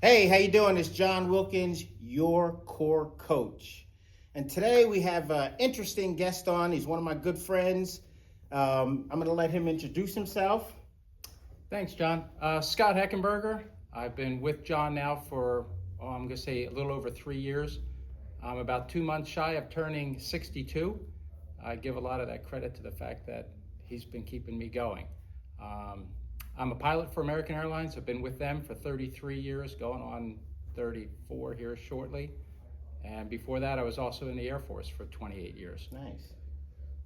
Hey, how you doing? It's John Wilkins, your core coach. And today we have an interesting guest on. He's one of my good friends. I'm going to let him introduce himself. Thanks, John. Scott Heckenberger. I've been with John now for, I'm going to say a little over 3 years. I'm about 2 months shy of turning 62. I give a lot of that credit to the fact that he's been keeping me going. I'm a pilot for American Airlines. I've been with them for 33 years, going on 34 here shortly. And before that, I was also in the Air Force for 28 years. Nice.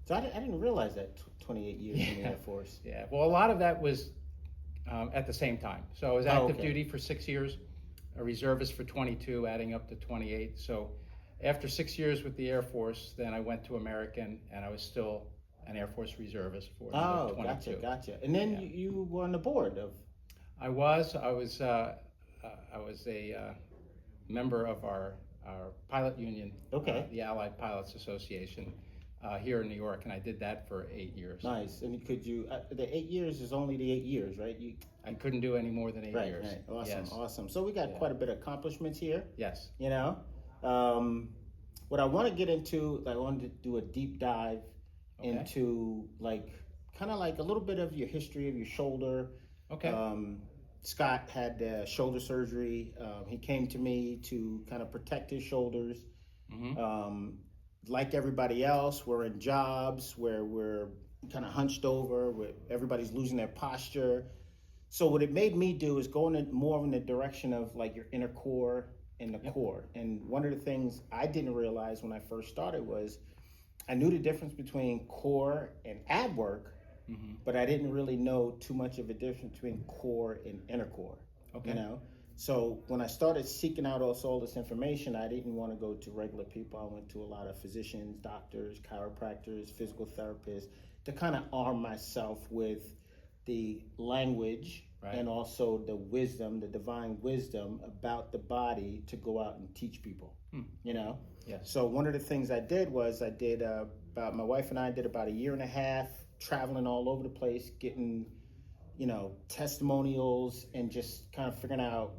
So I didn't realize that 28 years in the Air Force. Yeah, well, a lot of that was at the same time. So I was active duty for 6 years, a reservist for 22, adding up to 28. So after 6 years with the Air Force, then I went to American, and I was still an Air Force reservist for another 22. Gotcha. And then you were on the board of. I was a member of our pilot union, the Allied Pilots Association here in New York, and I did that for 8 years. Nice. And could you? The 8 years is only the 8 years, right? I couldn't do any more than 8 years. Right. Awesome. Yes. Awesome. So we got quite a bit of accomplishments here. Yes. You know, what I want to get into, I wanted to do a deep dive into kind of like a little bit of your history of your shoulder. Okay. Scott had shoulder surgery. He came to me to kind of protect his shoulders. Mm-hmm. Like everybody else, we're in jobs where we're kind of hunched over, where everybody's losing their posture. So what it made me do is go more in the direction of like your inner core and the core. And one of the things I didn't realize when I first started was I knew the difference between core and ab work, but I didn't really know too much of a difference between core and inner core. Okay. You know? So when I started seeking out all this information, I didn't want to go to regular people. I went to a lot of physicians, doctors, chiropractors, physical therapists to kind of arm myself with the language and also the wisdom, the divine wisdom about the body to go out and teach people, you know? Yes. So one of the things I did was my wife and I did about 1.5 years traveling all over the place, getting, testimonials and just kind of figuring out,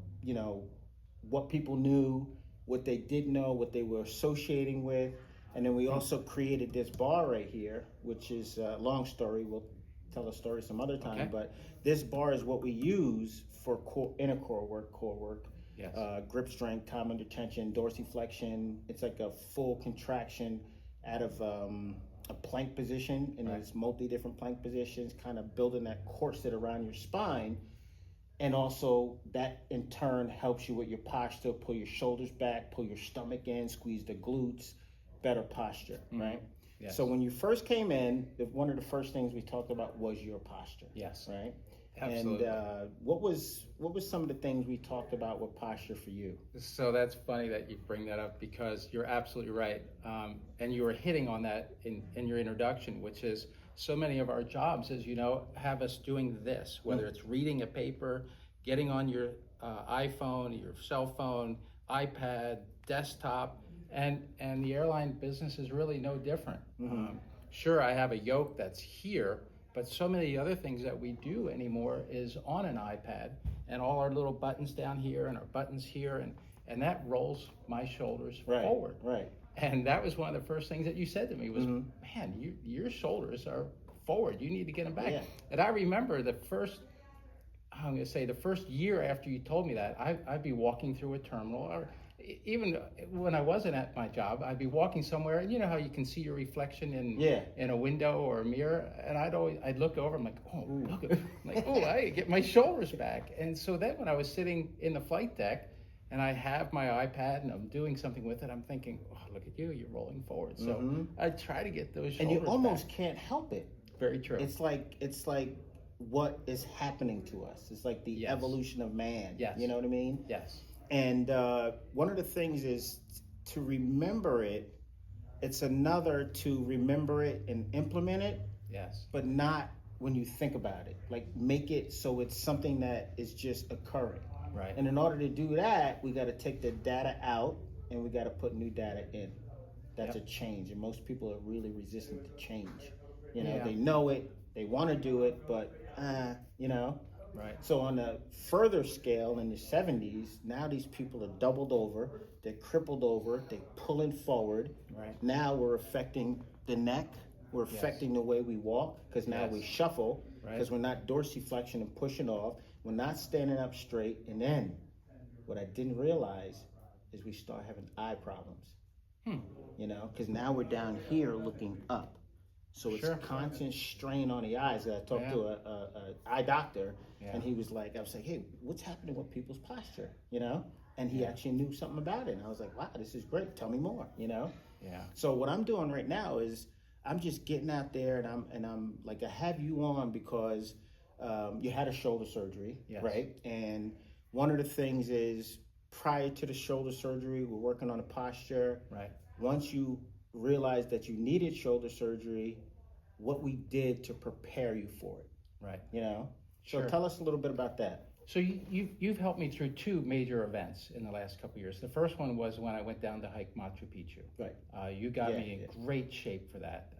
what people knew, what they didn't know, what they were associating with. And then we also created this bar right here, which is a long story. We'll tell a story some other time, but this bar is what we use for inner core work. Yes. Grip strength, time under tension, dorsiflexion. It's like a full contraction out of a plank position, and there's multi different plank positions, kind of building that corset around your spine. And also that in turn helps you with your posture, pull your shoulders back, pull your stomach in, squeeze the glutes, better posture, right? Yes. So when you first came in, one of the first things we talked about was your posture. Yes. Right? Absolutely. And what was some of the things we talked about with posture for you? So that's funny that you bring that up because you're absolutely right. And you were hitting on that in your introduction, which is so many of our jobs, as you know, have us doing this, whether it's reading a paper, getting on your iPhone, your cell phone, iPad, desktop, and the airline business is really no different. Sure, I have a yoke that's here, but so many other things that we do anymore is on an iPad, and all our little buttons down here and our buttons here, and that rolls my shoulders forward. Right. And that was one of the first things that you said to me was, man, your shoulders are forward. You need to get them back. Yeah. And I remember the first year after you told me that, I'd be walking through a terminal, or even when I wasn't at my job, I'd be walking somewhere, and you know how you can see your reflection in a window or a mirror, and I'd look over, I'm like, I get my shoulders back. And so then when I was sitting in the flight deck and I have my iPad and I'm doing something with it, I'm thinking, oh, look at you, you're rolling forward. So I try to get those shoulders and you almost back. Can't help it. Very true. It's like what is happening to us. It's like the evolution of man. Yes. You know what I mean? Yes. And one of the things is to remember it. It's another to remember it and implement it. Yes. But not when you think about it. Like make it so it's something that is just occurring. Right. And in order to do that, we got to take the data out and we got to put new data in. That's a change. And most people are really resistant to change. They know it, they want to do it, but Right. So on a further scale, in the 70s, now these people are doubled over, they're crippled over, they're pulling forward. Right. Now we're affecting the neck, we're affecting the way we walk, because now we shuffle, because we're not dorsiflexion and pushing off, we're not standing up straight, and then what I didn't realize is we start having eye problems. You know, because now we're down here looking up. So it's constant strain on the eyes. I talked to a eye doctor, and he was like, I was like, hey, what's happening with people's posture, you know? And he actually knew something about it. And I was like, wow, this is great. Tell me more, you know? So what I'm doing right now is I'm just getting out there, and I'm like, I have you on because you had a shoulder surgery, right? And one of the things is prior to the shoulder surgery, we're working on a posture. Right. Once you realized that you needed shoulder surgery, what we did to prepare you for it. Right. You know? So tell us a little bit about that. So you've helped me through two major events in the last couple of years. The first one was when I went down to hike Machu Picchu. Right. You got me in great shape for that.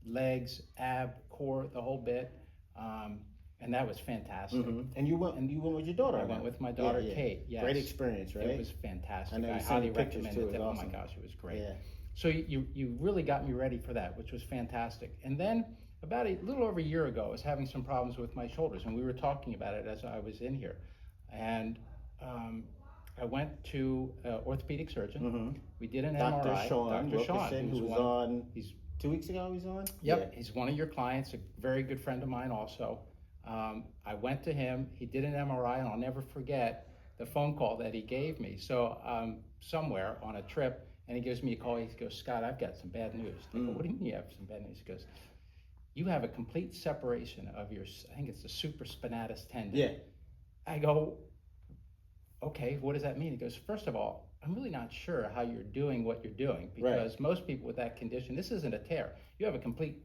Legs, ab, core, the whole bit. And that was fantastic. And you went with your daughter. I went with my daughter Kate. Yes. Great experience, right? It was fantastic. I know I you've highly seen the pictures recommend too. it. It's Oh awesome. my gosh, it was great. Yeah. So you really got me ready for that, which was fantastic. And then about a little over a year ago, I was having some problems with my shoulders, and we were talking about it as I was in here. And I went to an orthopedic surgeon. We did an Dr. MRI. Sean Dr. Sean, Wilkerson, who was on. He's 2 weeks ago. He's on. Yep, he's one of your clients, a very good friend of mine also. I went to him, he did an MRI, and I'll never forget the phone call that he gave me. So somewhere on a trip, and he gives me a call, he goes, Scott, I've got some bad news. I go, what do you mean you have some bad news? He goes, you have a complete separation of your, I think it's the supraspinatus tendon. Yeah. I go, okay, what does that mean? He goes, first of all, I'm really not sure how you're doing what you're doing, because most people with that condition, this isn't a tear. You have a complete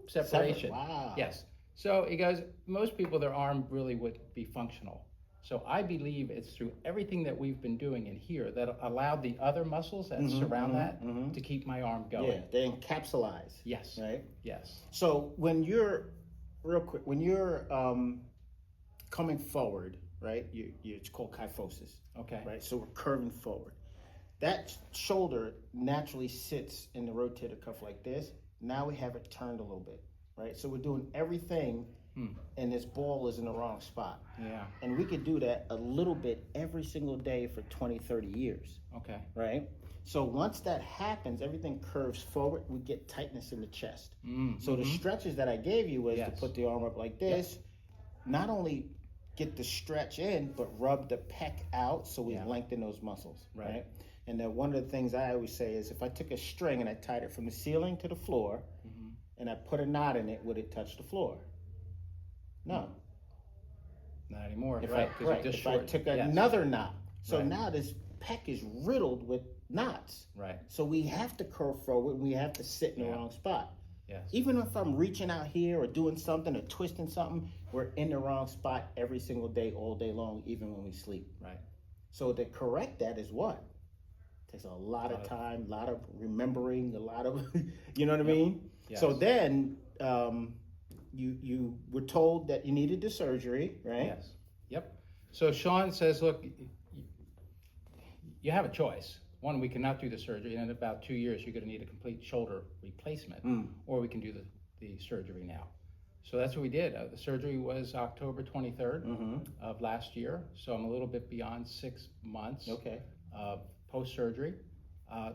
separation. Wow. Yes. So he goes, most people, their arm really would be functional. So I believe it's through everything that we've been doing in here that allowed the other muscles that surround that to keep my arm going. Yeah, they encapsulize. Yes. Right? Yes. So when you're, real quick, when you're coming forward, right, it's called kyphosis. Okay. Right? So we're curving forward. That shoulder naturally sits in the rotator cuff like this. Now we have it turned a little bit. Right, so we're doing everything, and this ball is in the wrong spot. Yeah. And we could do that a little bit every single day for 20, 30 years. Okay. Right? So once that happens, everything curves forward, we get tightness in the chest. So the stretches that I gave you was to put the arm up like this, not only get the stretch in, but rub the pec out so we lengthen those muscles. Right? And then one of the things I always say is if I took a string and I tied it from the ceiling to the floor, and I put a knot in it, would it touch the floor? No. Not anymore. If Right. if I took another knot. So now this pec is riddled with knots. Right. So we have to curve forward, and we have to sit in the wrong spot. Yes. Even if I'm reaching out here or doing something or twisting something, we're in the wrong spot every single day, all day long, even when we sleep. Right. So to correct that is what? Takes a lot of time, a lot of remembering, a lot of, you know what I mean? Yes. So then you were told that you needed the surgery, right? Yes. Yep. So Sean says, look, you have a choice. One, we cannot do the surgery, and in about 2 years, you're going to need a complete shoulder replacement, or we can do the surgery now. So that's what we did. The surgery was October 23rd of last year, so I'm a little bit beyond 6 months post-surgery.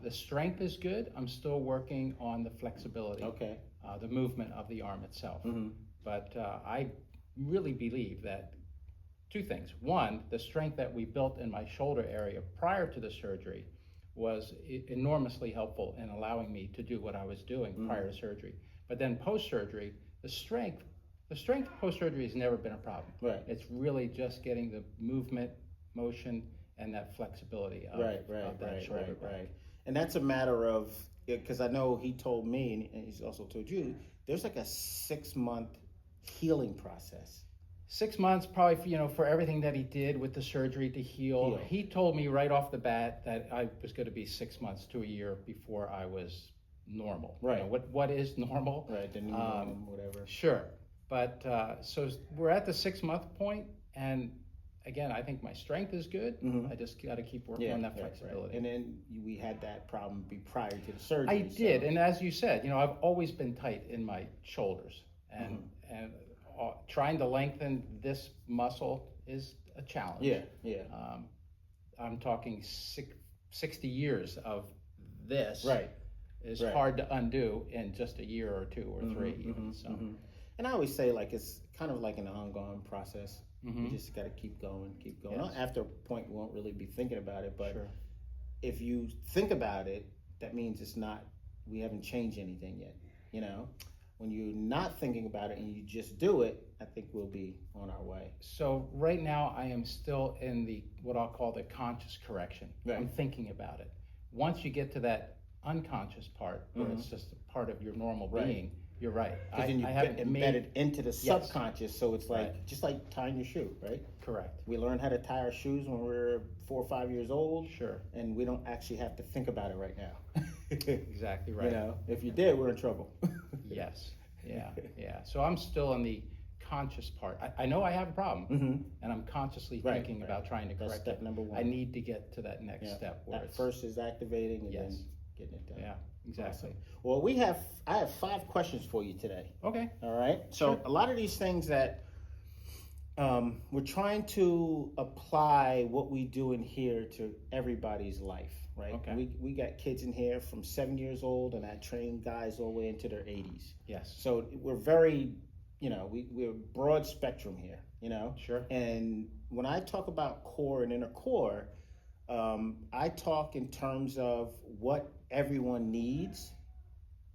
The strength is good. I'm still working on the flexibility, the movement of the arm itself. But I really believe that two things. One, the strength that we built in my shoulder area prior to the surgery was enormously helpful in allowing me to do what I was doing prior to surgery. But then post-surgery, the strength post-surgery has never been a problem. Right. It's really just getting the movement, motion, and that flexibility of that shoulder. Right. And that's a matter of, because I know he told me, and he's also told you, there's like a 6-month healing process. 6 months probably, for everything that he did with the surgery to heal. He told me right off the bat that I was going to be 6 months to a year before I was normal. Right. What is normal? Right, the new norm, whatever. Sure. But so we're at the 6-month point. And again, I think my strength is good. I just got to keep working on that flexibility. And then we had that problem prior to the surgery. I did, and as you said, I've always been tight in my shoulders, and trying to lengthen this muscle is a challenge. I'm talking 60 years of this. Is hard to undo in just a year or two or three. Even, so. And I always say, like, it's kind of like an ongoing process. You just got to keep going. Yes. After a point, we won't really be thinking about it, but if you think about it, that means we haven't changed anything yet. When you're not thinking about it and you just do it, I think we'll be on our way. So right now, I am still in what I'll call the conscious correction. I'm thinking about it. Once you get to that unconscious part, where it's just a part of your normal being, you're right. Because then you get embedded into the subconscious, so it's like just like tying your shoe, right? Correct. We learn how to tie our shoes when we're 4 or 5 years old. Sure. And we don't actually have to think about it right now. Exactly right. If you did, we're in trouble. Yes. Yeah. So I'm still in the conscious part. I know I have a problem, and I'm consciously thinking about trying to correct step it. number one. I need to get to that next step. Where first is activating, and then getting it done. Yeah, exactly. Awesome. Well, I have 5 questions for you today. Okay. All right. So a lot of these things that we're trying to apply what we do in here to everybody's life, right? Okay. We got kids in here from 7 years old, and I train guys all the way into their 80s. Yes. So we're very, we're broad spectrum here, Sure. And when I talk about core and inner core, I talk in terms of what everyone needs,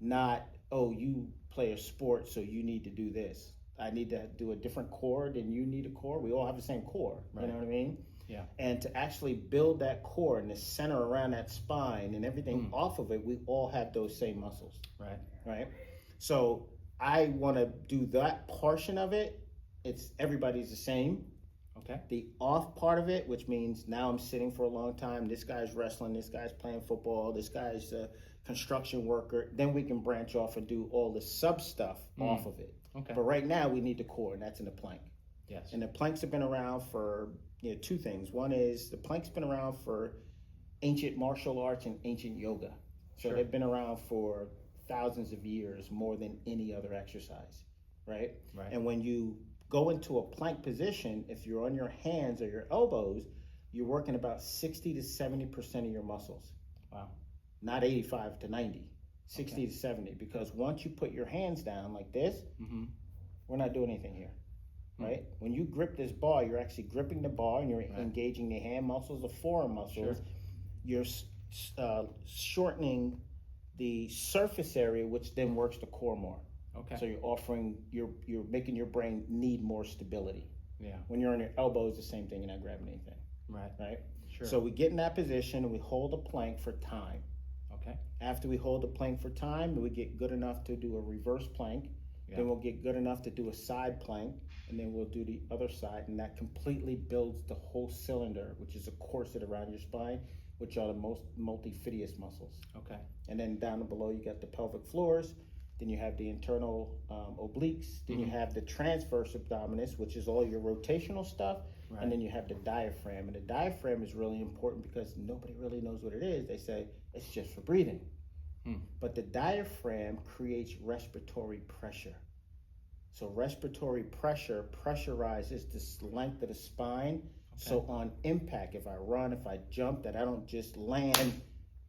not, you play a sport, so you need to do this. I need to do a different core than you need a core. We all have the same core, you know what I mean? Yeah. And to actually build that core and the center around that spine and everything off of it, we all have those same muscles. Right? So I want to do that portion of it. Everybody's the same. Okay. The off part of it, which means now I'm sitting for a long time, this guy's wrestling, this guy's playing football, this guy's a construction worker, then we can branch off and do all the sub stuff off of it. Okay. But right now we need the core, and that's in the plank. Yes. And the planks have been around for 2 things. One is the plank's been around for ancient martial arts and ancient yoga. So they've been around for thousands of years, more than any other exercise, right? And when you go into a plank position, if you're on your hands or your elbows, you're working about 60 to 70% of your muscles. Wow. Not 85 to 90, 60 to 70. Because once you put your hands down like this, we're not doing anything here, right? When you grip this bar, you're actually gripping the bar and you're engaging the hand muscles, the forearm muscles. You're shortening the surface area, which then works the core more. Okay. So you're making your brain need more stability. Yeah. When you're on your elbows, the same thing. You're not grabbing anything. Right. Sure. So we get in that position and we hold a plank for time. Okay. After we hold the plank for time, we get good enough to do a reverse plank. Then we'll get good enough to do a side plank, and then we'll do the other side, and that completely builds the whole cylinder, which is a corset around your spine, which are the most multifidus muscles. Okay. And then down below, you got the pelvic floors. Then you have the internal obliques. Then you have the transverse abdominis, which is all your rotational stuff. And then you have the diaphragm. And the diaphragm is really important because nobody really knows what it is. They say it's just for breathing. But the diaphragm creates respiratory pressure. So respiratory pressure pressurizes the length of the spine. So on impact, if I run, if I jump, that I don't just land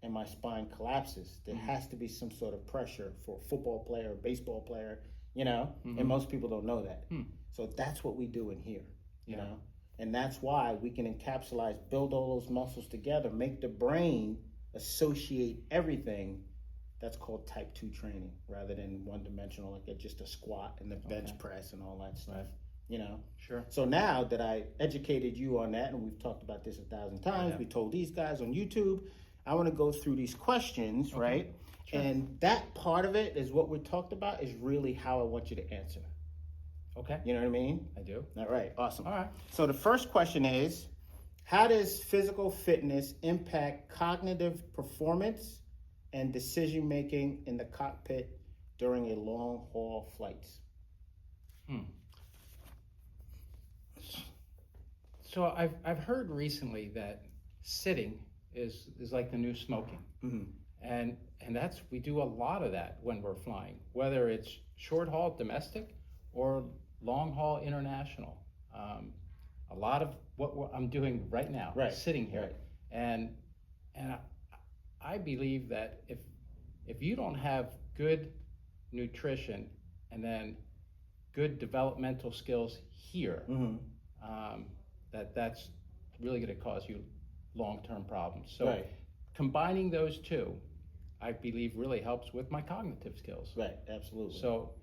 and my spine collapses. There has to be some sort of pressure for a football player, a baseball player, and most people don't know that. So that's what we do in here, you know? And that's why we can encapsulate, build all those muscles together, make the brain associate everything. That's called type 2 training rather than one-dimensional, like just a squat and the bench press and all that stuff, Sure. So now that I educated you on that, and we've talked about this 1,000 times, we told these guys on YouTube, I want to go through these questions, right? Sure. And that part of it is what we talked about is really how I want you to answer. Okay. You know what I mean? I do. All right. Awesome. All right. So the first question is, how does physical fitness impact cognitive performance and decision-making in the cockpit during a long-haul flights? So I've heard recently that sitting is like the new smoking. Mm-hmm. And we do a lot of that when we're flying, whether it's short haul domestic or long haul international. A lot of what I'm doing right now, Right. sitting here, Right. and I believe that if you don't have good nutrition and then good developmental skills here, that's really going to cause you long-term problems. So Right. combining those two, I believe, really helps with my cognitive skills. Right, absolutely. So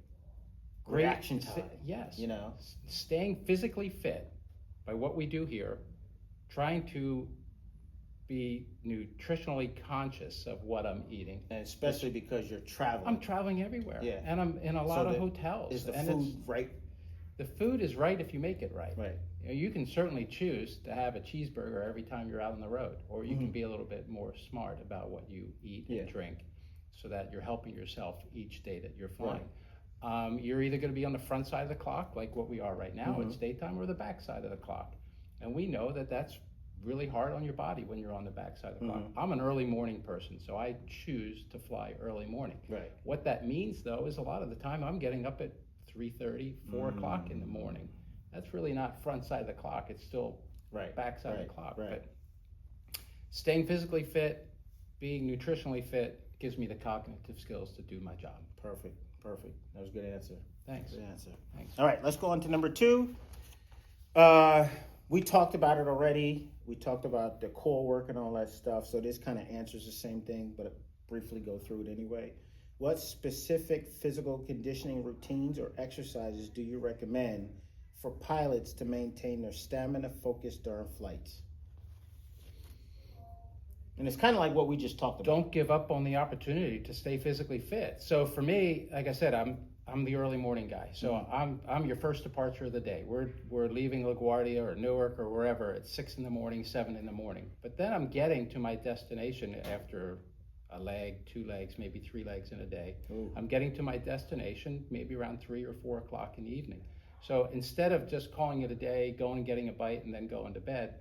reaction time. Yes. You know, staying physically fit by what we do here, trying to be nutritionally conscious of what I'm eating. and especially because you're traveling. I'm traveling everywhere. Yeah. And I'm in a lot of hotels. Is the and food right? The food is right if you make it right. Right. You know, you can certainly choose to have a cheeseburger every time you're out on the road, or you can be a little bit more smart about what you eat and drink, so that you're helping yourself each day that you're flying. Right. You're either going to be on the front side of the clock, like what we are right now, it's daytime, or the back side of the clock. And we know that that's really hard on your body when you're on the back side of the clock. I'm an early morning person, so I choose to fly early morning. Right. What that means, though, is a lot of the time I'm getting up at 3:30, 4 o'clock in the morning. That's really not front side of the clock. It's still back side of the clock. Right. But staying physically fit, being nutritionally fit, gives me the cognitive skills to do my job. Perfect. That was a good answer. Thanks. Good answer. Thanks. All right, let's go on to number 2. We talked about it already. We talked about the core work and all that stuff. So this kind of answers the same thing, but I'll briefly go through it anyway. What specific physical conditioning routines or exercises do you recommend for pilots to maintain their stamina focus during flights? And it's kind of like what we just talked about. Don't give up on the opportunity to stay physically fit. So for me, like I said, I'm the early morning guy. So I'm your first departure of the day. We're leaving LaGuardia or Newark or wherever at 6 in the morning, 7 in the morning. But then I'm getting to my destination after a leg, 2 legs, maybe 3 legs in a day. Ooh. I'm getting to my destination maybe around 3 or 4 o'clock in the evening. So instead of just calling it a day, going and getting a bite and then going to bed,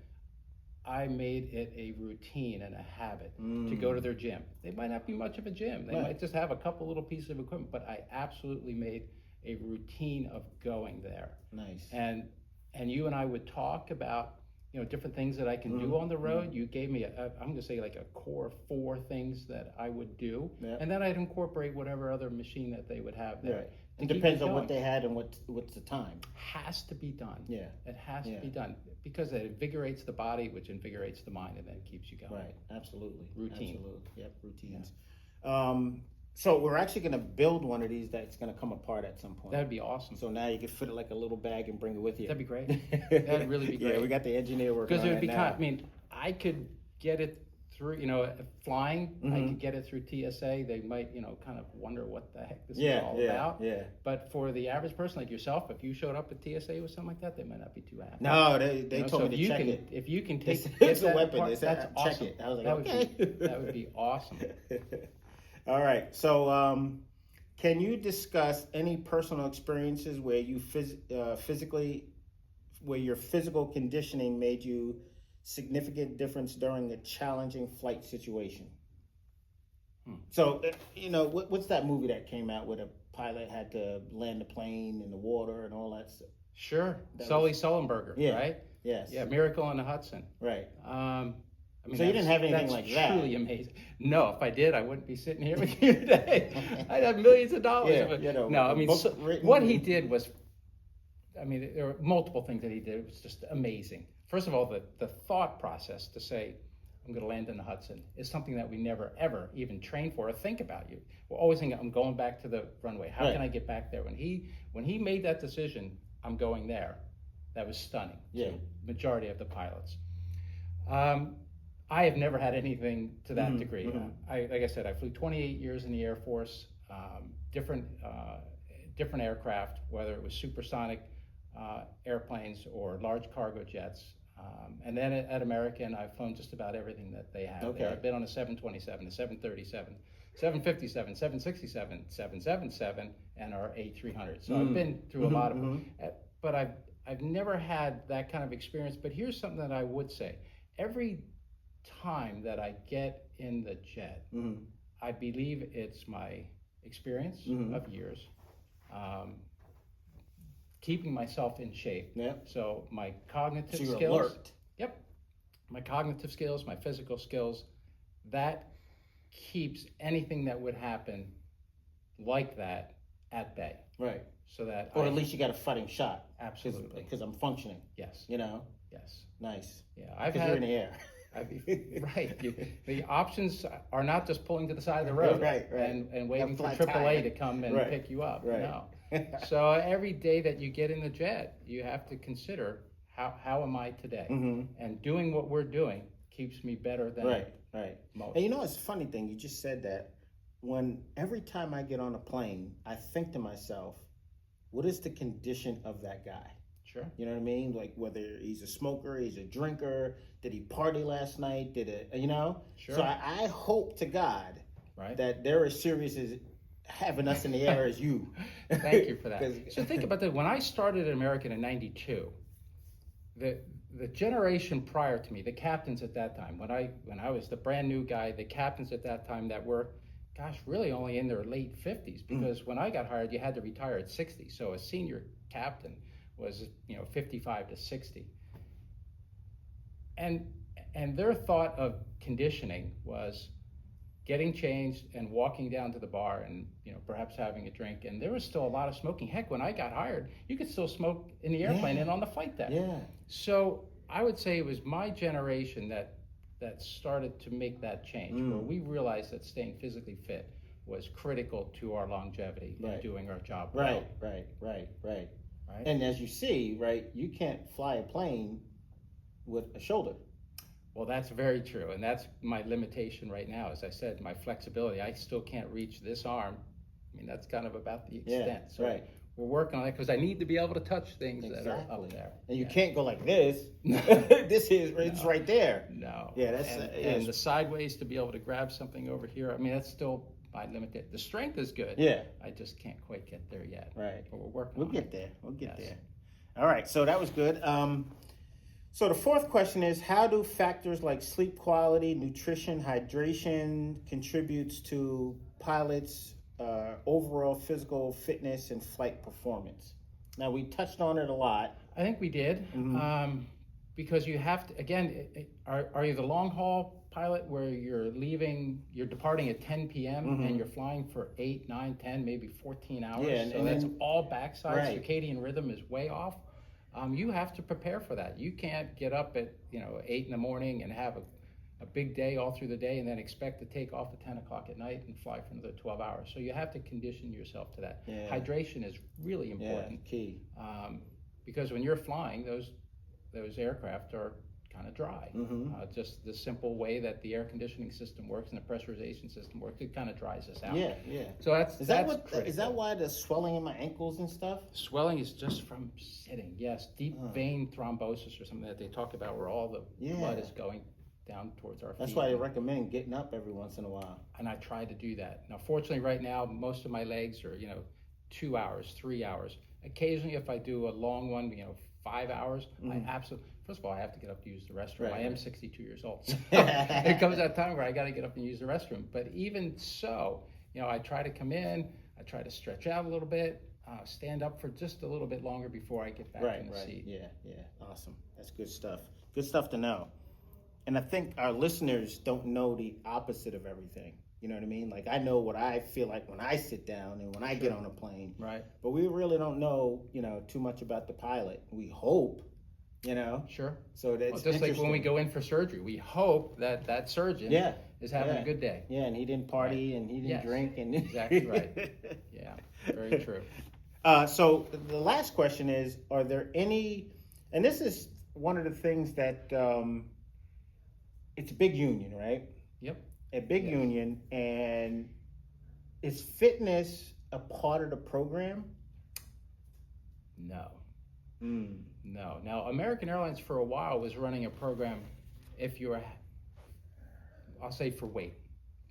I made it a routine and a habit to go to their gym. They might not be much of a gym. They might just have a couple little pieces of equipment, but I absolutely made a routine of going there. Nice. And you and I would talk about, different things that I can do on the road. You gave me I'm going to say like a core 4 things that I would do. Yeah. And then I'd incorporate whatever other machine that they would have there. Right. It depends on what they had and what's the time. Has to be done. Yeah. It has to be done because it invigorates the body, which invigorates the mind, and then keeps you going. Right. Absolutely. Routine. Absolutely. Yep. Routines. Yeah. So we're actually going to build one of these that's going to come apart at some point. That'd be awesome. So now you can fit it like a little bag and bring it with you. That'd be great. That'd really be great. Yeah, we got the engineer working on because that now. I mean, I could get it through, flying. I could get it through TSA. They might, kind of wonder what the heck this is all about. Yeah. But for the average person like yourself, if you showed up at TSA with something like that, they might not be too happy. No, they told me to check it. If you can take It's a that weapon. apart, They said, that's check awesome. it. I was like, that okay. that would be awesome. All right. So, can you discuss any personal experiences where you where your physical conditioning made you significant difference during a challenging flight situation? So, what's that movie that came out where the pilot had to land the plane in the water and all that stuff? Sure. Sully Sullenberger, right? Yes. Yeah, Miracle on the Hudson. Right. I mean, so you didn't have anything like that? That's truly amazing. No, if I did, I wouldn't be sitting here with you today. I'd have millions of dollars. No, I mean, what he did was, there were multiple things that he did. It was just amazing. First of all, the thought process to say, I'm going to land in the Hudson is something that we never, ever even train for or think about. We're always thinking, I'm going back to the runway. How can I get back there? When he made that decision, I'm going there, that was stunning to the majority of the pilots. I have never had anything to that degree. Like I said, I flew 28 years in the Air Force, different aircraft, whether it was supersonic airplanes or large cargo jets. And then at American, I've flown just about everything that they have. Okay. I've been on a 727, a 737, 757, 767, 777, and our A300. So I've been through a lot of them. But I've never had that kind of experience, but here's something that I would say. Every time that I get in the jet, I believe it's my experience of years, keeping myself in shape. Yep. So my cognitive So you're skills. alert. Yep. My cognitive skills, my physical skills, that keeps anything that would happen like that at bay. Right. So that Or at least you got a fighting shot. Absolutely. Because I'm functioning. Yes. You know? Yes. Nice. Yeah. I've Because had, you're in the air. right. The options are not just pulling to the side of the road right. and waiting for flat AAA tire. to come and pick you up. Right. No. So every day that you get in the jet, you have to consider how am I today? And doing what we're doing keeps me better than most. And you know, it's a funny thing. You just said that. Every time I get on a plane, I think to myself, what is the condition of that guy? Sure. You know what I mean? Like whether he's a smoker, he's a drinker, did he party last night? Sure. So I hope to God that they're as serious as having us in the air as you. Thank you for that. So think about that. When I started at American in '92, the generation prior to me, the captains at that time, when I was the brand new guy, the captains at that time that were, gosh, really only in their late 50s, because when I got hired, you had to retire at 60. So a senior captain was 55 to 60. And their thought of conditioning was getting changed and walking down to the bar and perhaps having a drink. And there was still a lot of smoking. Heck, when I got hired, you could still smoke in the airplane and on the flight deck. Yeah. So I would say it was my generation that started to make that change, where we realized that staying physically fit was critical to our longevity and doing our job well. Right. And as you see, you can't fly a plane with a shoulder. Well, that's very true, and that's my limitation right now. As I said, my flexibility, I still can't reach this arm. I mean, that's kind of about the extent. So we're working on it because I need to be able to touch things that are up there. And you can't go like this. It's right there. No. Yeah, and the sideways to be able to grab something over here. I mean, that's still my limit. The strength is good. Yeah. I just can't quite get there yet. Right. But we're working We'll on get it. there. We'll get there. All right. So that was good. So the fourth question is, how do factors like sleep quality, nutrition, hydration contributes to pilots' overall physical fitness and flight performance? Now, we touched on it a lot. I think we did, because you have to, again, are you the long haul pilot where you're departing at 10 p.m. and you're flying for 8, 9, 10, maybe 14 hours? Yeah, so that's all backside, circadian rhythm is way off. You have to prepare for that. You can't get up at 8 in the morning and have a big day all through the day and then expect to take off at 10 o'clock at night and fly for another 12 hours. So you have to condition yourself to that. Yeah. Hydration is really important. Yeah, key. Because when you're flying, those aircraft are kind of dry. Just the simple way that the air conditioning system works and the pressurization system works, it kind of dries us out. Yeah. So that's is that why the swelling in my ankles and stuff? Swelling is just from sitting. Yes, deep vein thrombosis or something that they talk about, where all the blood is going down towards our feet. That's why they recommend getting up every once in a while. And I try to do that. Now, fortunately, right now, most of my legs are 2 hours, 3 hours. Occasionally, if I do a long one, 5 hours, I absolutely. First of all, I have to get up to use the restroom. I am 62 years old. So it comes that time where I got to get up and use the restroom. But even so, I try to come in, I try to stretch out a little bit, stand up for just a little bit longer before I get back in the seat. Yeah. Awesome. That's good stuff. Good stuff to know. And I think our listeners don't know the opposite of everything. You know what I mean? Like, I know what I feel like when I sit down and when I get on a plane. Right. But we really don't know, too much about the pilot. We hope. Sure. So that's just like when we go in for surgery, we hope that surgeon is having a good day. Yeah, and he didn't party and he didn't drink. And exactly right. Yeah, very true. So the last question is, are there any, and this is one of the things that, it's a big union, right? Yep. A big union, and is fitness a part of the program? No. No. Now, American Airlines for a while was running a program I'll say for weight.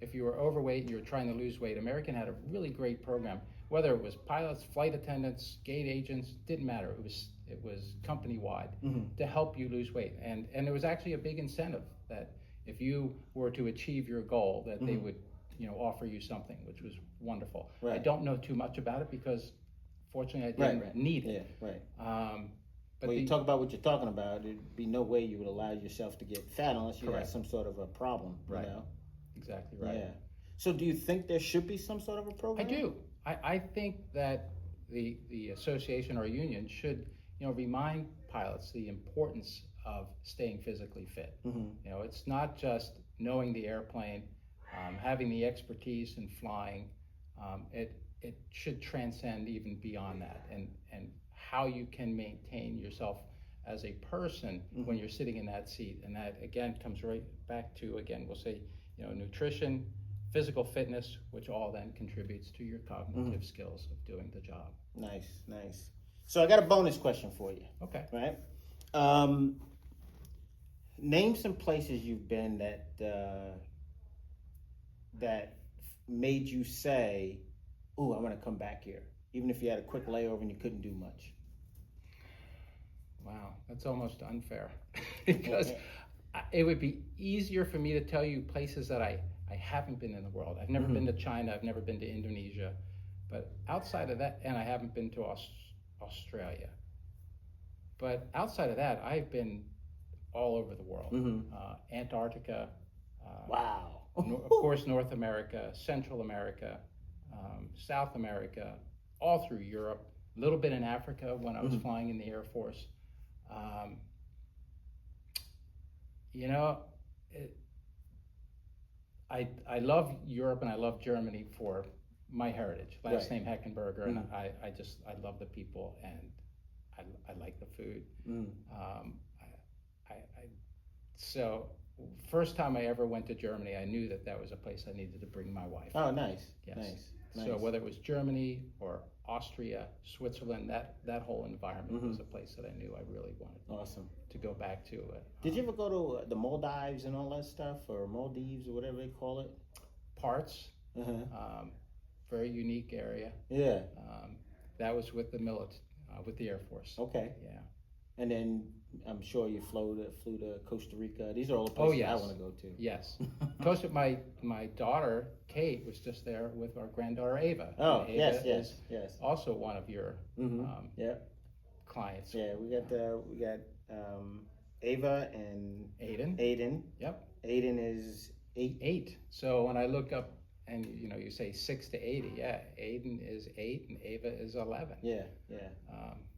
If you were overweight and you were trying to lose weight, American had a really great program. Whether it was pilots, flight attendants, gate agents, didn't matter. It was it was company wide Mm-hmm. to help you lose weight, and there was actually a big incentive that if you were to achieve your goal, that they would offer you something, which was wonderful. Right. I don't know too much about it because fortunately I didn't Right. need it. Yeah, right. But Well, you talk about what you're talking about. There'd be no way you would allow yourself to get fat unless you had Correct. some sort of a problem. Right. You know? Exactly right. Yeah. So, do you think there should be some sort of a I program? do. I think that the association or union should remind pilots the importance of staying physically fit. Mm-hmm. It's not just knowing the airplane, having the expertise in flying. It should transcend even beyond that, and how you can maintain yourself as a person when you're sitting in that seat. And that again comes right back to, again, we'll say, nutrition, physical fitness, which all then contributes to your cognitive skills of doing the job. Nice, nice. So I got a bonus question for you. Okay. Right. Name some places you've been that made you say, "Ooh, I want to come back here," even if you had a quick layover and you couldn't do much. Wow, that's almost unfair because it would be easier for me to tell you places that I haven't been in the world. I've never been to China. I've never been to Indonesia. But outside of that, and I haven't been to Australia. But outside of that, I've been all over the world. Antarctica. Wow. Of course, North America, Central America, South America, all through Europe. A little bit in Africa when I was flying in the Air Force. I love Europe and I love Germany for my heritage. Last name Heckenberger, and I love the people and I like the food. So first time I ever went to Germany, I knew that was a place I needed to bring my wife. Oh, nice. Yes. Nice. So whether it was Germany or Austria, Switzerland, that whole environment was a place that I knew I really wanted to go back to. Did you ever go to the Maldives and all that stuff, or Maldives or whatever they call it? Parts. Very unique area. Yeah. That was with the with the Air Force. Okay. Yeah. And then I'm sure you flew to Costa Rica. These are all the places I want to go to. Yes. Costa. My daughter Kate was just there with our granddaughter Ava. Oh, Ava yes. Also one of your clients. Yeah, we got Ava and Aiden. Yep. Aiden is 8. 8. So when I look up and you say 6 to 80, yeah, Aiden is 8 and Ava is 11. Yeah.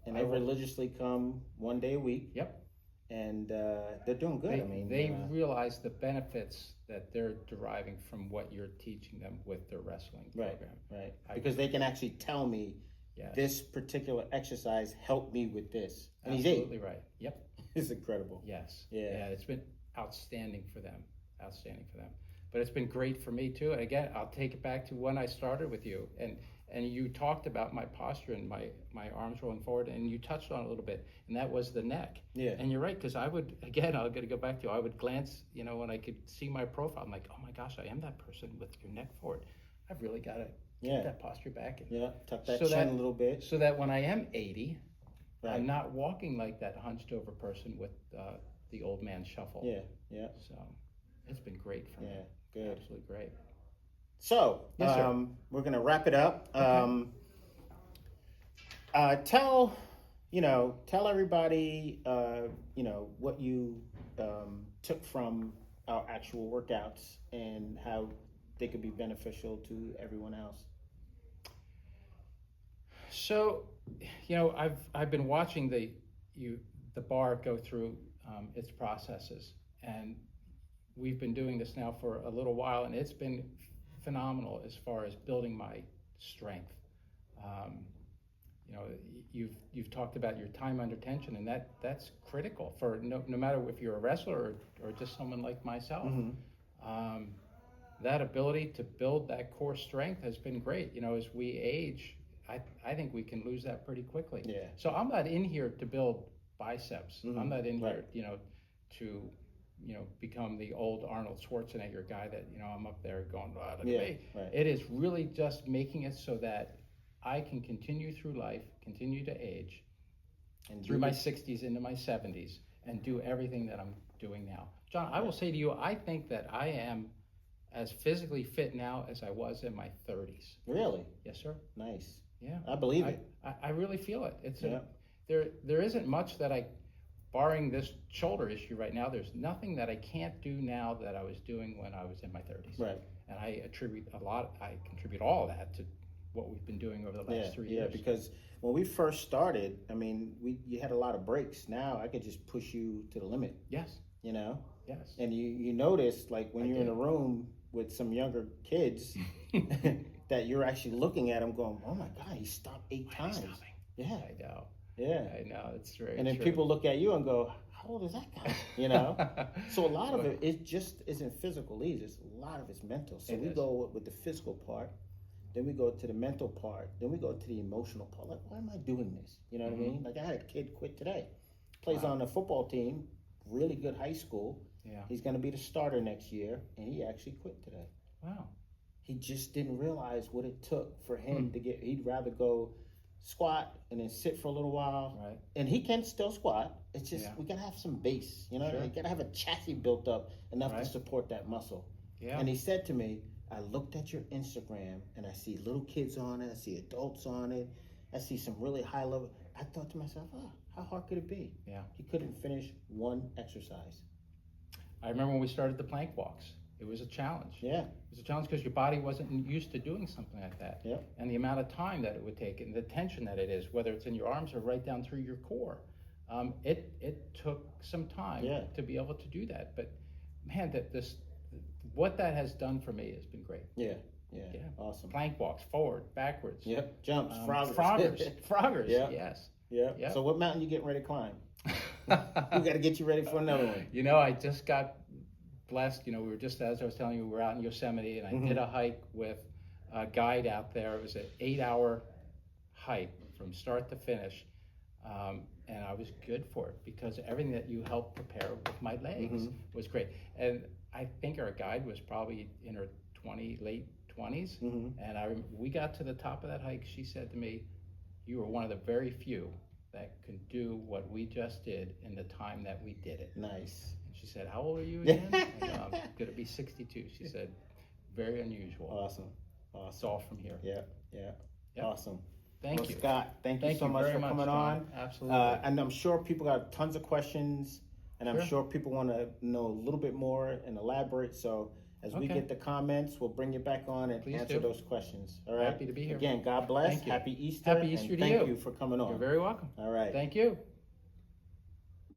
And they religiously come one day a week. Yep. And they're doing good. They realize the benefits that they're deriving from what you're teaching them with their wrestling program. Right. Because they can actually tell me, this particular exercise helped me with this. And he's 8. Absolutely right. Yep. It's incredible. Yes. Yeah. It's been outstanding for them. But it's been great for me too. And again, I'll take it back to when I started with you, and you talked about my posture and my arms rolling forward, and you touched on it a little bit, and that was the neck. Yeah. And you're right, because I would, again, I'm going to go back to, I would glance, when I could see my profile, I'm like, oh my gosh, I am that person with your neck forward. I've really got to get that posture back. Tuck that chin a little bit. So that when I am 80, I'm not walking like that hunched over person with the old man shuffle. Yeah. So it's been great for me. Yeah, good. Absolutely great. So, yes, we're going to wrap it up. Okay. Tell everybody, what you took from our actual workouts and how they could be beneficial to everyone else. So, I've been watching the bar go through its processes, and we've been doing this now for a little while, and it's been phenomenal as far as building my strength. You've talked about your time under tension, and that's critical for no matter if you're a wrestler or just someone like myself. That ability to build that core strength has been great. As we age, I think we can lose that pretty quickly. Yeah. So I'm not in here to build biceps. I'm not in here, to become the old Arnold Schwarzenegger guy that, I'm up there going, oh, look at me. Right. It is really just making it so that I can continue through life, continue to age, And through my 60s into my 70s and do everything that I'm doing now. John, I will say to you, I think that I am as physically fit now as I was in my 30s. Really? Yes, sir. Nice. Yeah. I believe it. I really feel it. It's Yeah. There isn't much that barring this shoulder issue right now, there's nothing that I can't do now that I was doing when I was in my 30s. Right. And I contribute all of that to what we've been doing over the last 3 years. Yeah, because when we first started, I mean, you had a lot of breaks. Now I could just push you to the limit. Yes. You know? Yes. And you notice, like, when you're in a room with some younger kids, that you're actually looking at them going, oh my God, he stopped 8 times. Yeah. I know. Yeah. I know. It's very And then true. people look at you and go, how old is that guy? You know? So a lot of it just isn't physical either. A lot of it's mental. So we go with the physical part, then we go to the mental part, then we go to the emotional part. Like, why am I doing this? You know what I mean? Like, I had a kid quit today. Plays on the football team, really good high school. Yeah. He's going to be the starter next year, and he actually quit today. Wow. He just didn't realize what it took for him to get, he'd rather go squat and then sit for a little while. Right. And he can still squat. It's just, we got to have some base, you know? Sure. You got to have a chassis built up enough to support that muscle. Yeah. And he said to me, I looked at your Instagram and I see little kids on it. I see adults on it. I see some really high level. I thought to myself, how hard could it be? Yeah. He couldn't finish one exercise. I remember when we started the plank walks. It was a challenge. Yeah. It was a challenge because your body wasn't used to doing something like that. Yeah. And the amount of time that it would take and the tension that it is, whether it's in your arms or right down through your core. It took some time to be able to do that. But man, what that has done for me has been great. Yeah. Awesome. Plank walks, forward, backwards. Yep. Jumps, froggers. Froggers, Yeah. yes. Yeah. So what mountain you getting ready to climb? We got to get you ready for another one. You know, I just got blessed. You know, we were just, as I was telling you, we were out in Yosemite, and I did a hike with a guide out there. It was an 8-hour hike from start to finish, and I was good for it because everything that you helped prepare with my legs was great. And I think our guide was probably in her late 20s, and we got to the top of that hike. She said to me, "You were one of the very few that can do what we just did in the time that we did it." Nice. And she said, "How old are you again?" I go, "I'm going to be 62. She said, "Very unusual." Awesome. It's all from here. Yeah. Yep. Awesome. Thank you. Scott, thank you so much very for coming John. on. Absolutely. And I'm sure people got tons of questions, and I'm sure people want to know a little bit more and elaborate. So as we get the comments, we'll bring you back on and answer those questions. All right. Happy to be here. Again, God bless. Thank you. Happy Easter. Happy Easter and to thank you. you for coming on. You're very welcome. All right. Thank you.